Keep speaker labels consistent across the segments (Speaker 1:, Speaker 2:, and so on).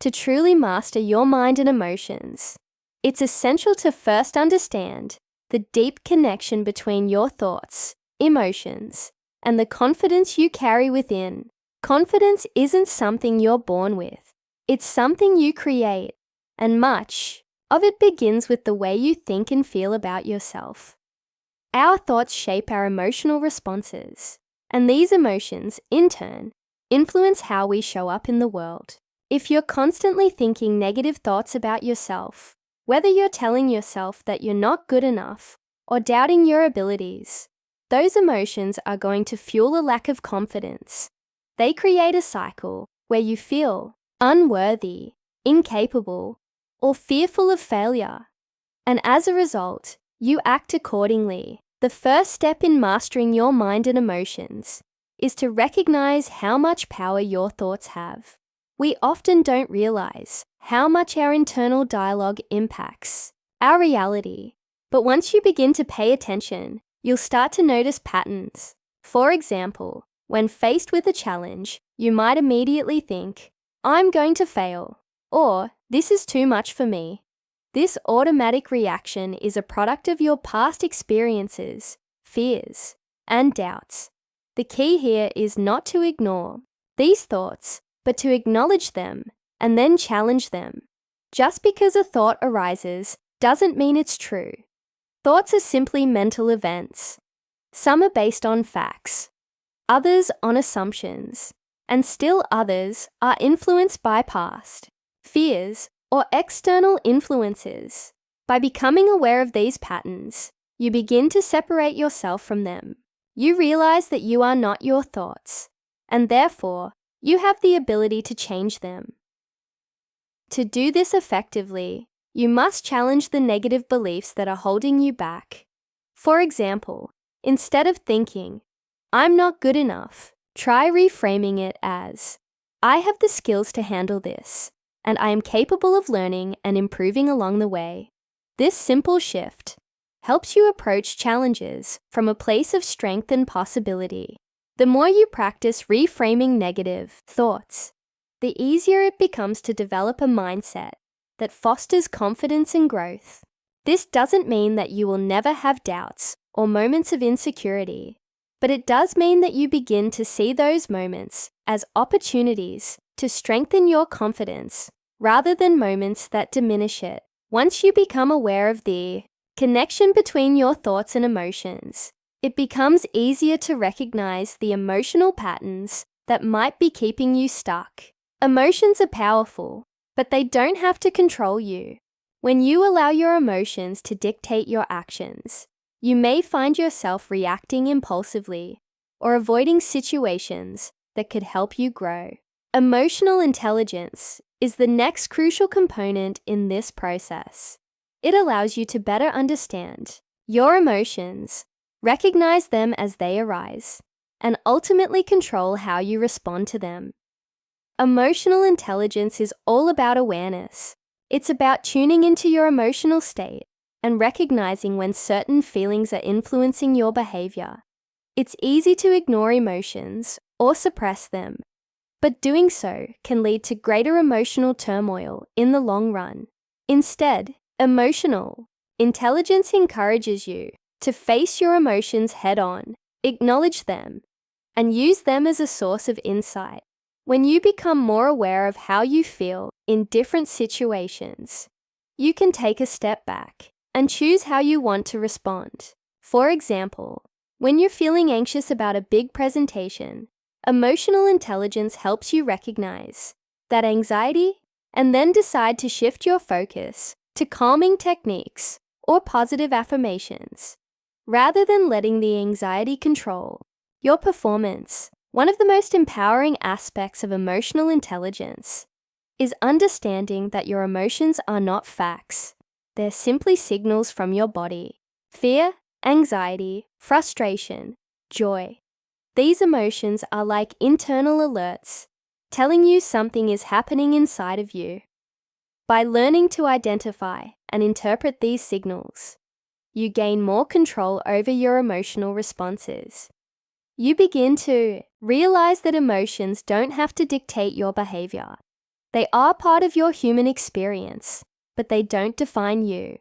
Speaker 1: To truly master your mind and emotions, it's essential to first understand the deep connection between your thoughts, emotions, and the confidence you carry within. Confidence isn't something you're born with. It's something you create, and much of it begins with the way you think and feel about yourself. Our thoughts shape our emotional responses, and these emotions, in turn, influence how we show up in the world. If you're constantly thinking negative thoughts about yourself, whether you're telling yourself that you're not good enough or doubting your abilities, those emotions are going to fuel a lack of confidence. They create a cycle where you feel unworthy, incapable, or fearful of failure. And as a result, you act accordingly. The first step in mastering your mind and emotions is to recognize how much power your thoughts have. We often don't realize how much our internal dialogue impacts our reality. But once you begin to pay attention, you'll start to notice patterns. For example, when faced with a challenge, you might immediately think, "I'm going to fail," or "This is too much for me." This automatic reaction is a product of your past experiences, fears, and doubts. The key here is not to ignore these thoughts, but to acknowledge them and then challenge them. Just because a thought arises doesn't mean it's true. Thoughts are simply mental events. Some are based on facts, others on assumptions, and still others are influenced by past fears or external influences. By becoming aware of these patterns, you begin to separate yourself from them. You realize that you are not your thoughts, and therefore, you have the ability to change them. To do this effectively, you must challenge the negative beliefs that are holding you back. For example, instead of thinking, "I'm not good enough," try reframing it as, "I have the skills to handle this, and I am capable of learning and improving along the way." This simple shift helps you approach challenges from a place of strength and possibility. The more you practice reframing negative thoughts, the easier it becomes to develop a mindset that fosters confidence and growth. This doesn't mean that you will never have doubts or moments of insecurity, but it does mean that you begin to see those moments as opportunities to strengthen your confidence rather than moments that diminish it. Once you become aware of the connection between your thoughts and emotions, it becomes easier to recognize the emotional patterns that might be keeping you stuck. Emotions are powerful, but they don't have to control you. When you allow your emotions to dictate your actions, you may find yourself reacting impulsively or avoiding situations that could help you grow. Emotional intelligence is the next crucial component in this process. It allows you to better understand your emotions, recognize them as they arise, and ultimately control how you respond to them. Emotional intelligence is all about awareness. It's about tuning into your emotional state and recognizing when certain feelings are influencing your behavior. It's easy to ignore emotions or suppress them, but doing so can lead to greater emotional turmoil in the long run. Instead, emotional intelligence encourages you to face your emotions head-on, acknowledge them, and use them as a source of insight. When you become more aware of how you feel in different situations, you can take a step back and choose how you want to respond. For example, when you're feeling anxious about a big presentation, emotional intelligence helps you recognize that anxiety and then decide to shift your focus to calming techniques or positive affirmations, rather than letting the anxiety control your performance. One of the most empowering aspects of emotional intelligence is understanding that your emotions are not facts. They're simply signals from your body. Fear, anxiety, frustration, joy. These emotions are like internal alerts, telling you something is happening inside of you. By learning to identify and interpret these signals, you gain more control over your emotional responses. You begin to realize that emotions don't have to dictate your behavior. They are part of your human experience, but they don't define you.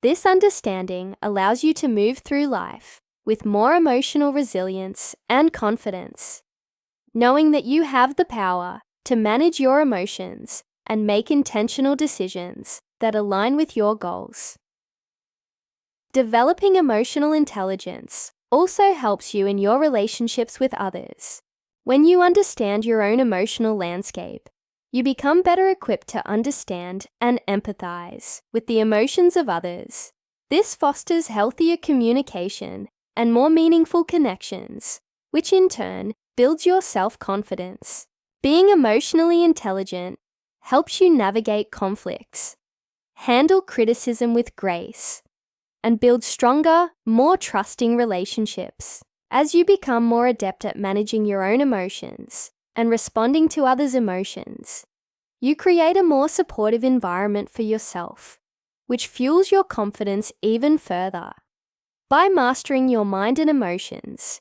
Speaker 1: This understanding allows you to move through life with more emotional resilience and confidence, knowing that you have the power to manage your emotions and make intentional decisions that align with your goals. Developing emotional intelligence also helps you in your relationships with others. When you understand your own emotional landscape, you become better equipped to understand and empathize with the emotions of others. This fosters healthier communication and more meaningful connections, which in turn builds your self-confidence. Being emotionally intelligent helps you navigate conflicts, handle criticism with grace, and build stronger, more trusting relationships. As you become more adept at managing your own emotions and responding to others' emotions, you create a more supportive environment for yourself, which fuels your confidence even further. By mastering your mind and emotions,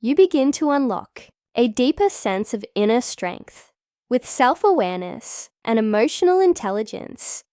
Speaker 1: you begin to unlock a deeper sense of inner strength. With self-awareness and emotional intelligence,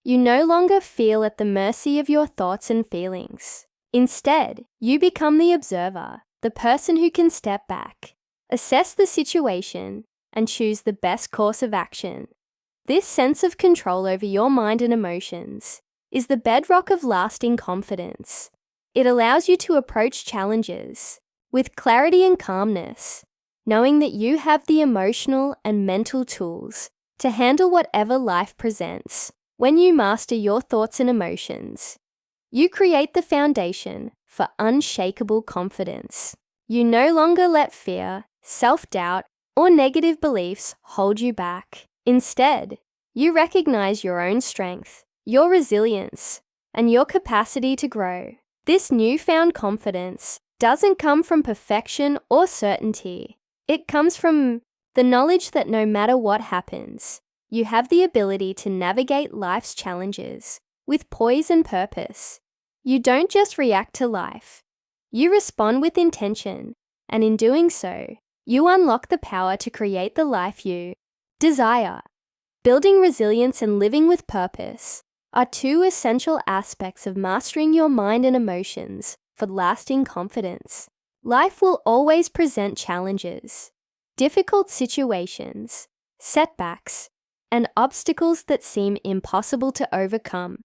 Speaker 1: you no longer feel at the mercy of your thoughts and feelings. Instead, you become the observer, the person who can step back, assess the situation, and choose the best course of action. This sense of control over your mind and emotions is the bedrock of lasting confidence. It allows you to approach challenges with clarity and calmness, knowing that you have the emotional and mental tools to handle whatever life presents. When you master your thoughts and emotions, you create the foundation for unshakable confidence. You no longer let fear, self-doubt, or negative beliefs hold you back. Instead, you recognize your own strength, your resilience, and your capacity to grow. This newfound confidence doesn't come from perfection or certainty. It comes from the knowledge that no matter what happens, you have the ability to navigate life's challenges with poise and purpose. You don't just react to life. You respond with intention, and in doing so, you unlock the power to create the life you desire. Building resilience and living with purpose are two essential aspects of mastering your mind and emotions for lasting confidence. Life will always present challenges, difficult situations, setbacks, and obstacles that seem impossible to overcome.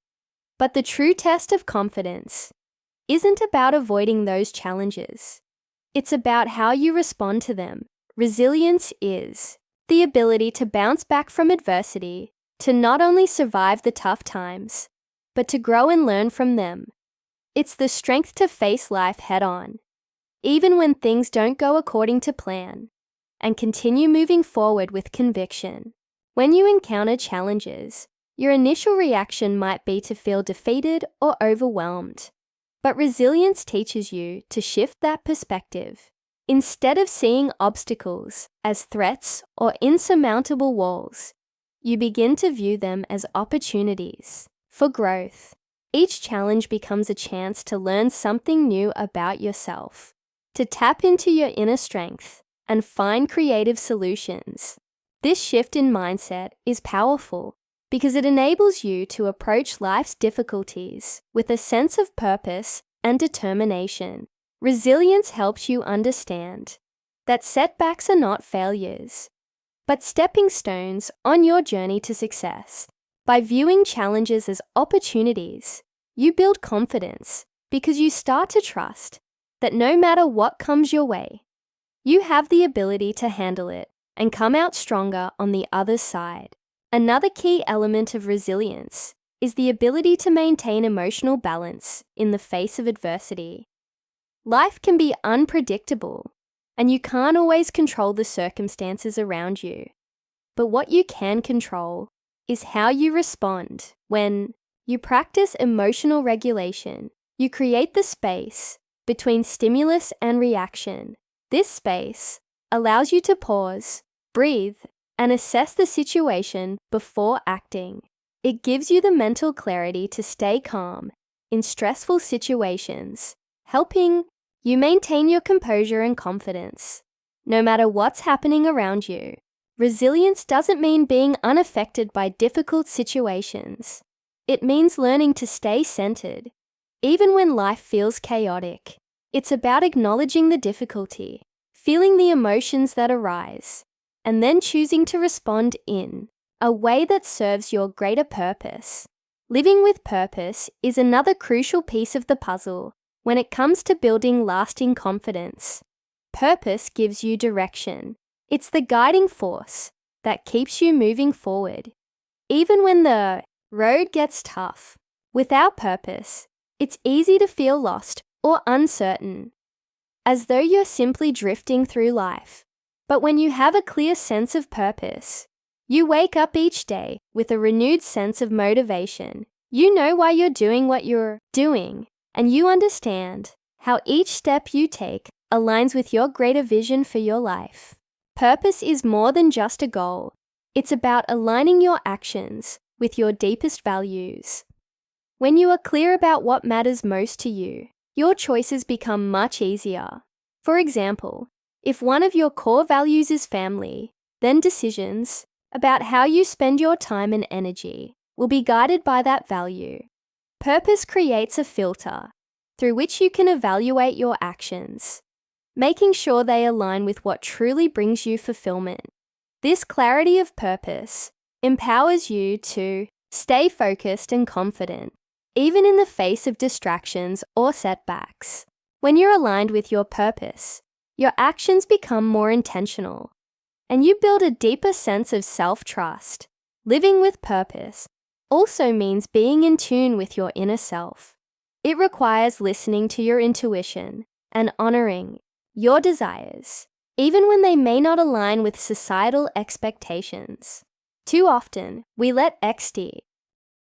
Speaker 1: But the true test of confidence isn't about avoiding those challenges. It's about how you respond to them. Resilience is the ability to bounce back from adversity, to not only survive the tough times, but to grow and learn from them. It's the strength to face life head-on, even when things don't go according to plan, and continue moving forward with conviction. When you encounter challenges, your initial reaction might be to feel defeated or overwhelmed. But resilience teaches you to shift that perspective. Instead of seeing obstacles as threats or insurmountable walls, you begin to view them as opportunities for growth. Each challenge becomes a chance to learn something new about yourself, to tap into your inner strength and find creative solutions. This shift in mindset is powerful because it enables you to approach life's difficulties with a sense of purpose and determination. Resilience helps you understand that setbacks are not failures, but stepping stones on your journey to success. By viewing challenges as opportunities, you build confidence because you start to trust that no matter what comes your way, you have the ability to handle it and come out stronger on the other side. Another key element of resilience is the ability to maintain emotional balance in the face of adversity. Life can be unpredictable, and you can't always control the circumstances around you. But what you can control is how you respond. When you practice emotional regulation, you create the space between stimulus and reaction. This space allows you to pause, breathe, and assess the situation before acting. It gives you the mental clarity to stay calm in stressful situations, helping you maintain your composure and confidence, no matter what's happening around you. Resilience doesn't mean being unaffected by difficult situations. It means learning to stay centered, even when life feels chaotic. It's about acknowledging the difficulty, feeling the emotions that arise, and then choosing to respond in a way that serves your greater purpose. Living with purpose is another crucial piece of the puzzle when it comes to building lasting confidence. Purpose gives you direction. It's the guiding force that keeps you moving forward, even when the road gets tough. Without purpose, it's easy to feel lost or uncertain, as though you're simply drifting through life. But when you have a clear sense of purpose, you wake up each day with a renewed sense of motivation. You know why you're doing what you're doing, and you understand how each step you take aligns with your greater vision for your life. Purpose is more than just a goal. It's about aligning your actions with your deepest values. When you are clear about what matters most to you, your choices become much easier. For example, if one of your core values is family, then decisions about how you spend your time and energy will be guided by that value. Purpose creates a filter through which you can evaluate your actions, making sure they align with what truly brings you fulfillment. This clarity of purpose empowers you to stay focused and confident, even in the face of distractions or setbacks. When you're aligned with your purpose, your actions become more intentional, and you build a deeper sense of self-trust. Living with purpose also means being in tune with your inner self. It requires listening to your intuition and honoring your desires, even when they may not align with societal expectations. Too often, we let